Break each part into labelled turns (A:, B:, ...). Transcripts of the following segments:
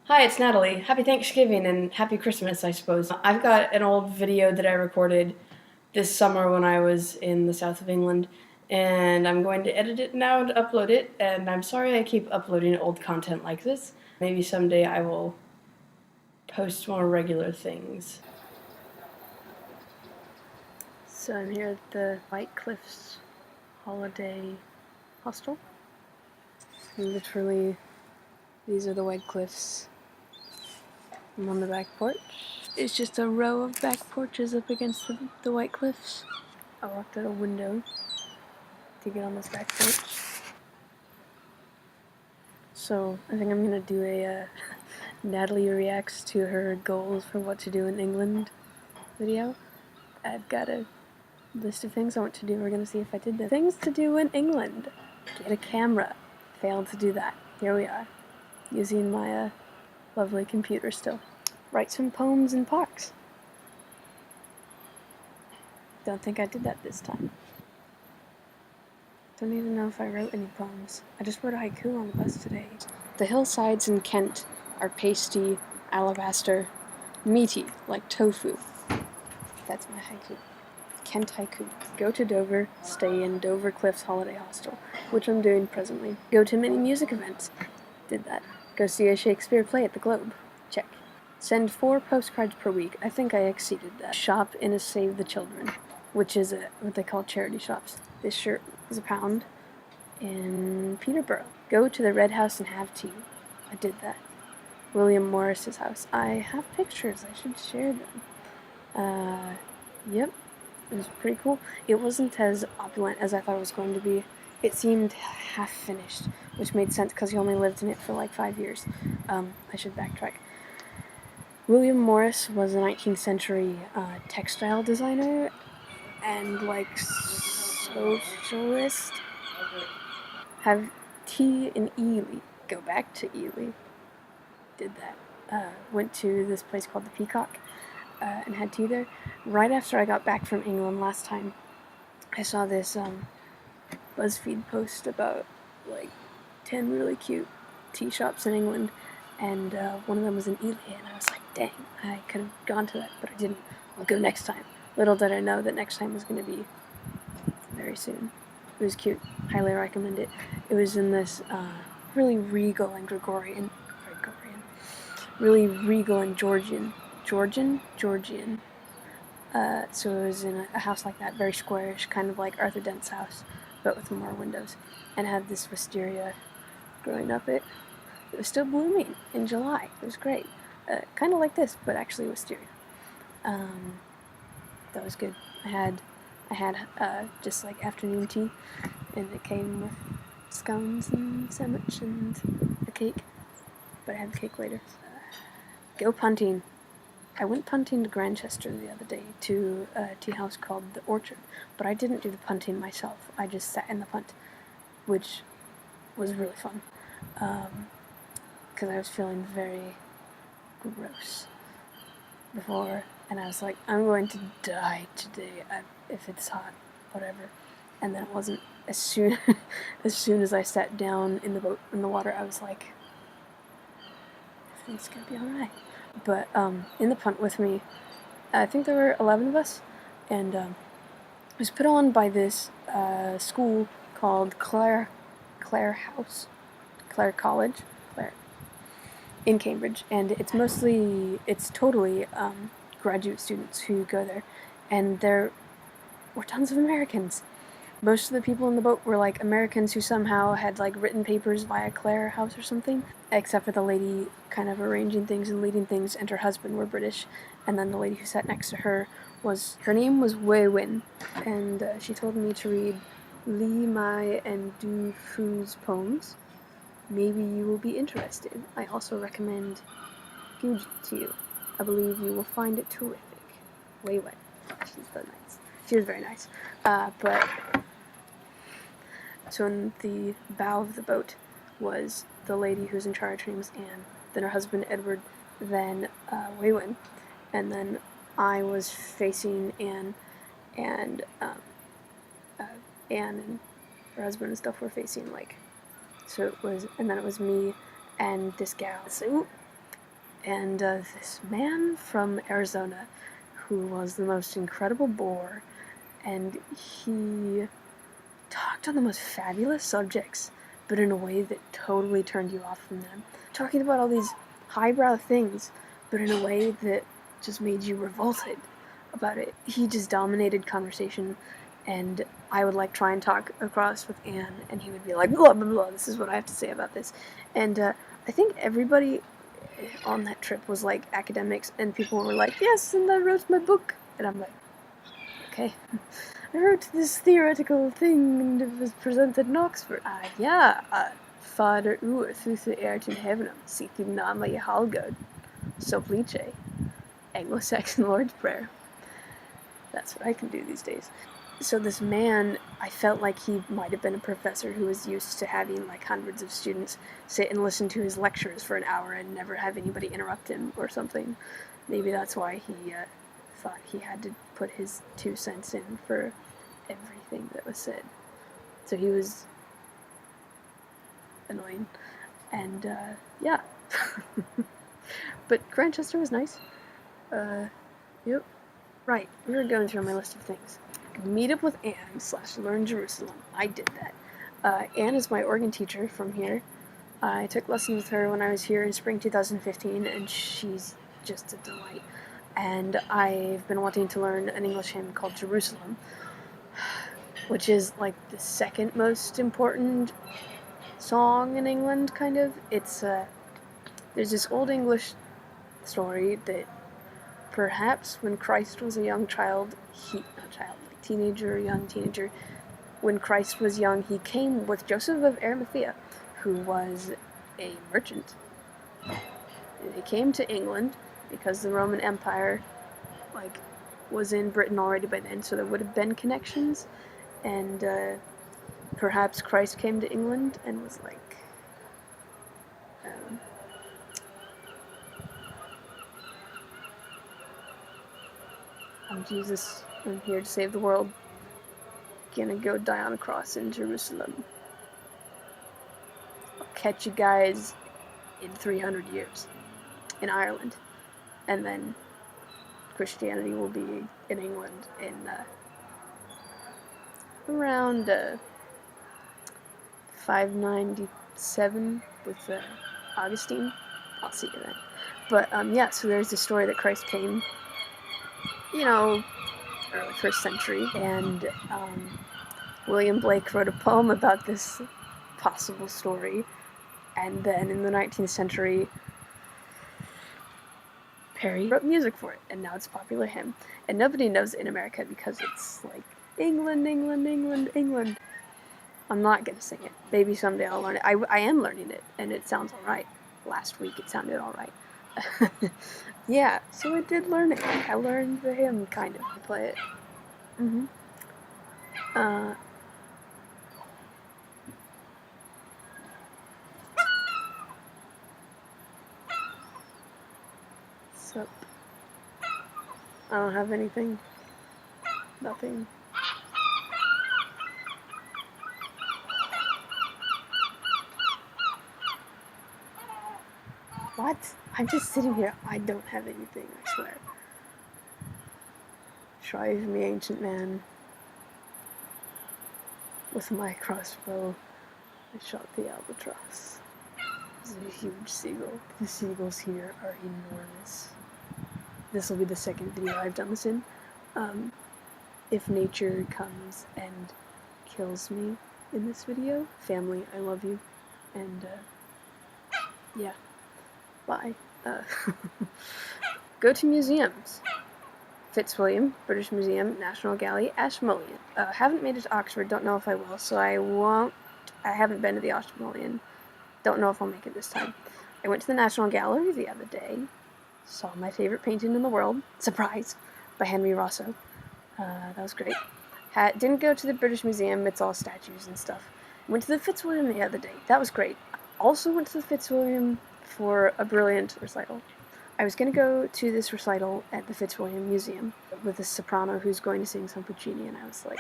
A: Hi, it's Natalie. Happy Thanksgiving and happy Christmas, I suppose. I've got an old video that I recorded this summer when I was in the south of England, and I'm going to edit it now to upload it. And I'm sorry I keep uploading old content like this. Maybe someday I will post more regular things. So I'm here at the White Cliffs Holiday Hostel. Literally, these are the White Cliffs. I'm on the back porch. It's just a row of back porches up against the White Cliffs. I walked out a window to get on this back porch. So I think I'm gonna do a Natalie reacts to her goals for what to do in England video. I've got a list of things I want to do. We're gonna see if I did the things to do in England. Get a camera. Failed to do that. Here we are, using my lovely computer still. Write some poems in parks. Don't think I did that this time. Don't even know if I wrote any poems. I just wrote a haiku on the bus today. The hillsides in Kent are pasty, alabaster, meaty, like tofu. That's my haiku. Kent haiku. Go to Dover, stay in Dover Cliffs Holiday Hostel, which I'm doing presently. Go to many music events. Did that. Go see a Shakespeare play at the Globe. Check. Send 4 postcards per week. I think I exceeded that. Shop in a Save the Children, which is what they call charity shops. This shirt is £1 in Peterborough. Go to the Red House and have tea. I did that. William Morris's house. I have pictures. I should share them. Yep. It was pretty cool. It wasn't as opulent as I thought it was going to be. It seemed half finished, which made sense because he only lived in it for like 5 years. I should backtrack. William Morris was a 19th century textile designer and like socialist. Have tea in Ely. Go back to Ely. Did that. Went to this place called the Peacock and had tea there. Right after I got back from England last time, I saw this BuzzFeed post about like 10 really cute tea shops in England, and one of them was in Ely, and I was like, dang, I could have gone to that, but I didn't. I'll go next time. Little did I know that next time was going to be very soon. It was cute. Highly recommend it. It was in this really regal and really regal and Georgian. So it was in a house like that, very squarish, kind of like Arthur Dent's house, but with more windows. And had this wisteria growing up it. It was still blooming in July. It was great. Kind of like this, but actually wisteria. That was good. I had just like afternoon tea, and it came with scones and sandwich and a cake. But I had the cake later. Go punting. I went punting to Grantchester the other day to a tea house called The Orchard, but I didn't do the punting myself. I just sat in the punt, which was really fun, because I was feeling very gross before, and I was like, I'm going to die today if it's hot, whatever. And then it wasn't. As soon as I sat down in the boat in the water, I was like, everything's gonna be all right. But in the punt with me, I think there were 11 of us, and it was put on by this school called Clare College, in Cambridge, and it's totally graduate students who go there, and there were tons of Americans. Most of the people in the boat were like Americans who somehow had like written papers via Clare House or something, except for the lady kind of arranging things and leading things, and her husband were British, and then the lady who sat next to her her name was Wei Win, and she told me to read Li Mai and Du Fu's poems. Maybe you will be interested. I also recommend Guji to you. I believe you will find it terrific. Wei Win. She was very nice. But so in the bow of the boat was the lady who's in charge. Her name was Anne. Then her husband Edward. Then Wei Wen. And then I was facing Anne, and Anne and her husband and stuff were facing like. So it was, and then it was me and this gal. So and this man from Arizona who was the most incredible bore, and he talked on the most fabulous subjects, but in a way that totally turned you off from them. Talking about all these highbrow things, but in a way that just made you revolted about it. He just dominated conversation, and I would like try and talk across with Anne, and he would be like, blah, blah, blah, this is what I have to say about this. And I think everybody on that trip was like academics, and people were like, yes, and I wrote my book. And I'm like, okay. I wrote this theoretical thing and it was presented in Oxford. Fader ur thuthe ert in heavenum, sitt nama i halgod, so plice. Anglo-Saxon Lord's Prayer. That's what I can do these days. So this man, I felt like he might have been a professor who was used to having like hundreds of students sit and listen to his lectures for an hour and never have anybody interrupt him or something. Maybe that's why he thought he had to put his 2 cents in for everything that was said. So he was annoying. And yeah. But Grantchester was nice. Yep. Right, we were going through my list of things. Meet up with Anne / learn Jerusalem. I did that. Anne is my organ teacher from here. I took lessons with her when I was here in spring 2015, and she's just a delight. And I've been wanting to learn an English hymn called Jerusalem, which is like the second most important song in England, kind of. It's there's this old English story that perhaps when Christ was a young child, young teenager, when Christ was young, he came with Joseph of Arimathea, who was a merchant. They came to England because the Roman Empire, was in Britain already by then, so there would have been connections, and perhaps Christ came to England and was like, I'm Jesus, I'm here to save the world, gonna go die on a cross in Jerusalem. I'll catch you guys in 300 years in Ireland, and then Christianity will be in England in around 597 with Augustine. I'll see you then. But yeah, so there's the story that Christ came, early 1st century, and William Blake wrote a poem about this possible story, and then in the 19th century, Perry wrote music for it, and now it's a popular hymn. And nobody knows it in America because it's like, England, England, England, England. I'm not gonna sing it. Maybe someday I'll learn it. I am learning it, and it sounds alright. Last week it sounded alright. Yeah, so I did learn it. I learned the hymn, kind of. I play it. Sup? I don't have anything. Nothing. What? I'm just sitting here. I don't have anything, I swear. Shrive me, ancient man. With my crossbow, I shot the albatross. This is a huge seagull. The seagulls here are enormous. This will be the second video I've done this in. If nature comes and kills me in this video, family, I love you. And, yeah. Bye. Go to museums. Fitzwilliam, British Museum, National Gallery, Ashmolean. Haven't made it to Oxford, don't know if I will, so I won't. I haven't been to the Ashmolean. Don't know if I'll make it this time. I went to the National Gallery the other day, saw my favorite painting in the world, surprise, by Henry Rosso. That was great. Didn't go to the British Museum, it's all statues and stuff. Went to the Fitzwilliam the other day, that was great. Also went to the Fitzwilliam for a brilliant recital. I was going to go to this recital at the Fitzwilliam Museum with a soprano who's going to sing some Puccini, and I was like,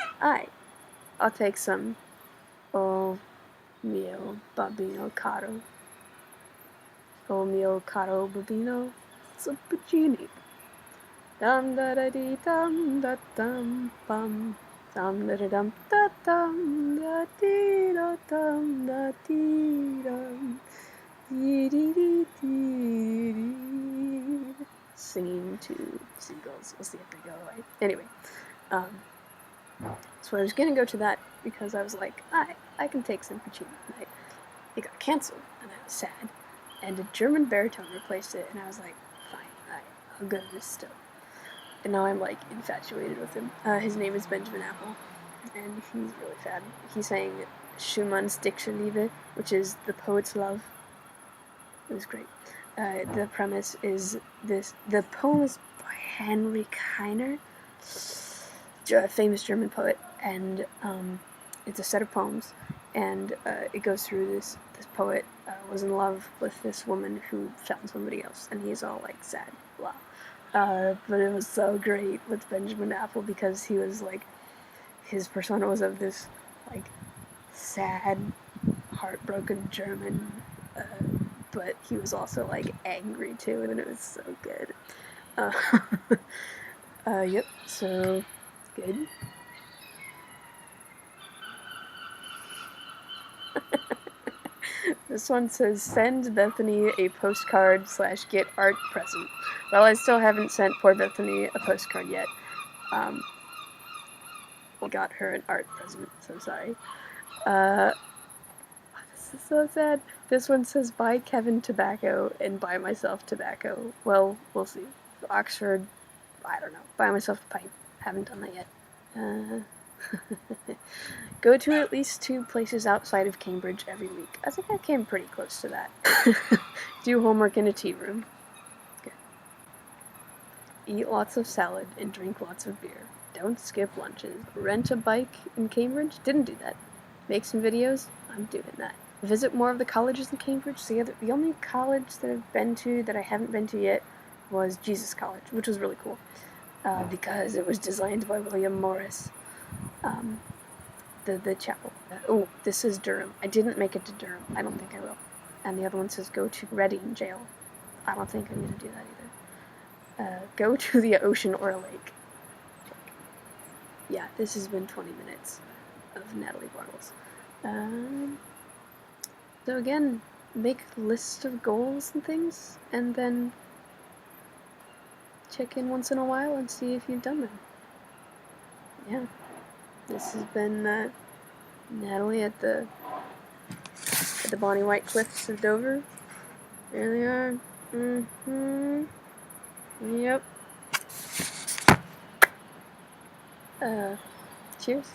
A: I'll take some Oh Mio Babino Caro. O mio caro bambino, Zappuccini. Dum da da dee dum da dum bum. Dum da da dum da dum da dee da dum da dee dum. Dee dee dee dee dee. Singing to seagulls. We'll see if they go away. Anyway, so I was gonna go to that because I was like, I can take some Puccini tonight. It got cancelled, and I was sad. And a German baritone replaced it, and I was like, fine, I'll go to this still. And now I'm like infatuated with him. His name is Benjamin Apple, and he's really fab. He sang Schumann's Dichterliebe, which is the poet's love. It was great. The premise is this: the poem is by Heinrich Heine, a famous German poet, and it's a set of poems, and it goes through this poet was in love with this woman who found somebody else, and he's all like sad, blah. But it was so great with Benjamin Apple because he was like, his persona was of this like sad, heartbroken German, but he was also like angry too, and it was so good. Yep, so good. This one says, send Bethany a postcard / get art present. Well, I still haven't sent poor Bethany a postcard yet. I got her an art present, so sorry. This is so sad. This one says, buy Kevin tobacco and buy myself tobacco. Well, we'll see. Oxford, I don't know. Buy myself a pipe. Haven't done that yet. Go to at least 2 places outside of Cambridge every week. I think I came pretty close to that. Do homework in a tea room. Good. Eat lots of salad and drink lots of beer. Don't skip lunches. Rent a bike in Cambridge? Didn't do that. Make some videos? I'm doing that. Visit more of the colleges in Cambridge. So the only college that I've been to that I haven't been to yet was Jesus College, which was really cool. Because it was designed by William Morris. The chapel. Oh, this is Durham. I didn't make it to Durham. I don't think I will. And the other one says go to Reading Jail. I don't think I need to do that either. Go to the ocean or a lake. Yeah, this has been 20 minutes of Natalie Bartles. So again, make a list of goals and things, and then check in once in a while and see if you've done them. Yeah. This has been Natalie at the Bonnie White Cliffs of Dover. There they are. Yep. Cheers.